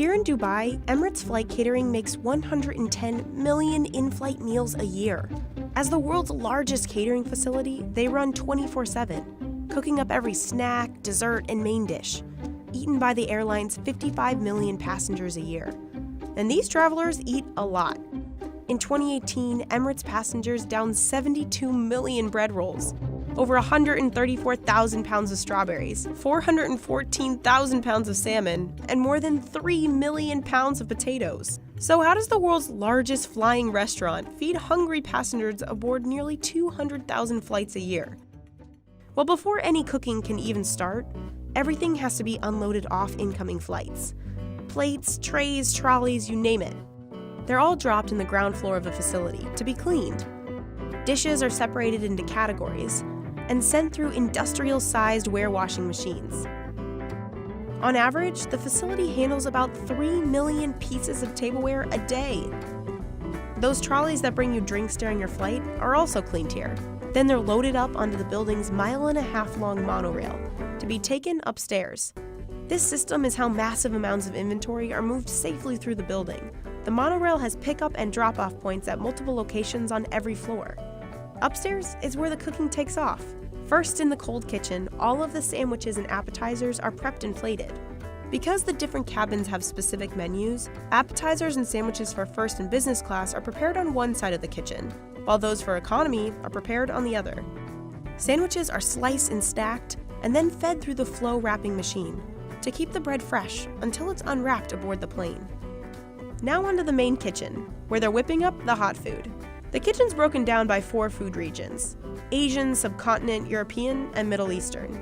Here in Dubai, Emirates Flight Catering makes 110 million in-flight meals a year. As the world's largest catering facility, they run 24/7, cooking up every snack, dessert, and main dish, eaten by the airline's 55 million passengers a year. And these travelers eat a lot. In 2018, Emirates passengers downed 72 million bread rolls, over 134,000 pounds of strawberries, 414,000 pounds of salmon, and more than 3 million pounds of potatoes. So how does the world's largest flying restaurant feed hungry passengers aboard nearly 200,000 flights a year? Well, before any cooking can even start, everything has to be unloaded off incoming flights. Plates, trays, trolleys, you name it. They're all dropped in the ground floor of the facility to be cleaned. Dishes are separated into categories and sent through industrial-sized warewashing machines. On average, the facility handles about 3 million pieces of tableware a day. Those trolleys that bring you drinks during your flight are also cleaned here. Then they're loaded up onto the building's 1.5-mile-long monorail to be taken upstairs. This system is how massive amounts of inventory are moved safely through the building. The monorail has pickup and drop-off points at multiple locations on every floor. Upstairs is where the cooking takes off. First, in the cold kitchen, all of the sandwiches and appetizers are prepped and plated. Because the different cabins have specific menus, appetizers and sandwiches for first and business class are prepared on one side of the kitchen, while those for economy are prepared on the other. Sandwiches are sliced and stacked, and then fed through the flow wrapping machine to keep the bread fresh until it's unwrapped aboard the plane. Now onto the main kitchen, where they're whipping up the hot food. The kitchen's broken down by 4 food regions: Asian, subcontinent, European, and Middle Eastern.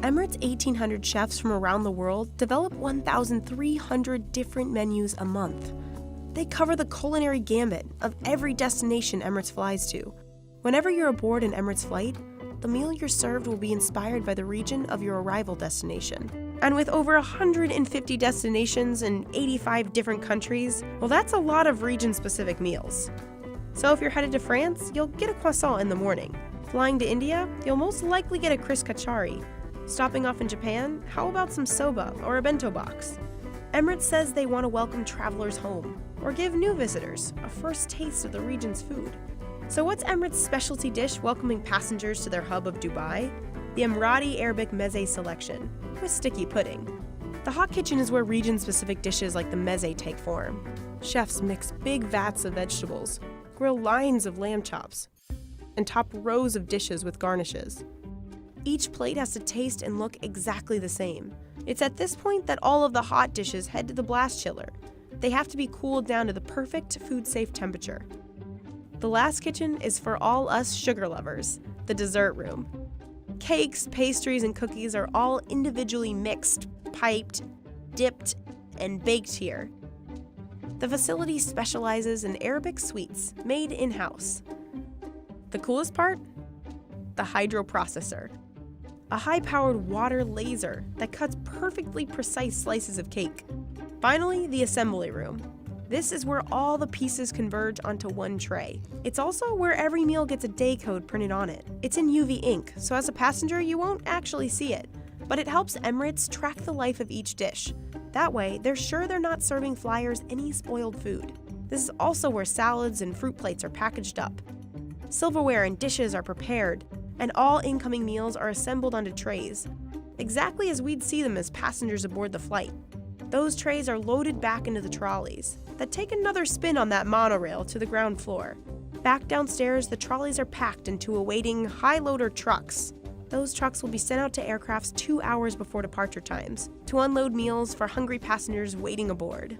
Emirates' 1,800 chefs from around the world develop 1,300 different menus a month. They cover the culinary gambit of every destination Emirates flies to. Whenever you're aboard an Emirates flight, the meal you're served will be inspired by the region of your arrival destination. And with over 150 destinations in 85 different countries, well, that's a lot of region-specific meals. So if you're headed to France, you'll get a croissant in the morning. Flying to India, you'll most likely get a Chris Kachari. Stopping off in Japan, how about some soba or a bento box? Emirates says they want to welcome travelers home, or give new visitors a first taste of the region's food. So what's Emirates' specialty dish welcoming passengers to their hub of Dubai? The Emirati Arabic meze selection, with sticky pudding. The hot kitchen is where region-specific dishes like the meze take form. Chefs mix big vats of vegetables, grill lines of lamb chops, and top rows of dishes with garnishes. Each plate has to taste and look exactly the same. It's at this point that all of the hot dishes head to the blast chiller. They have to be cooled down to the perfect food-safe temperature. The last kitchen is for all us sugar lovers, the dessert room. Cakes, pastries, and cookies are all individually mixed, piped, dipped, and baked here. The facility specializes in Arabic sweets made in-house. The coolest part? The hydroprocessor, a high-powered water laser that cuts perfectly precise slices of cake. Finally, the assembly room. This is where all the pieces converge onto one tray. It's also where every meal gets a day code printed on it. It's in UV ink, so as a passenger you won't actually see it, but it helps Emirates track the life of each dish. That way, they're sure they're not serving flyers any spoiled food. This is also where salads and fruit plates are packaged up. Silverware and dishes are prepared, and all incoming meals are assembled onto trays, exactly as we'd see them as passengers aboard the flight. Those trays are loaded back into the trolleys that take another spin on that monorail to the ground floor. Back downstairs, the trolleys are packed into awaiting high-loader trucks. Those trucks will be sent out to aircrafts 2 hours before departure times to unload meals for hungry passengers waiting aboard.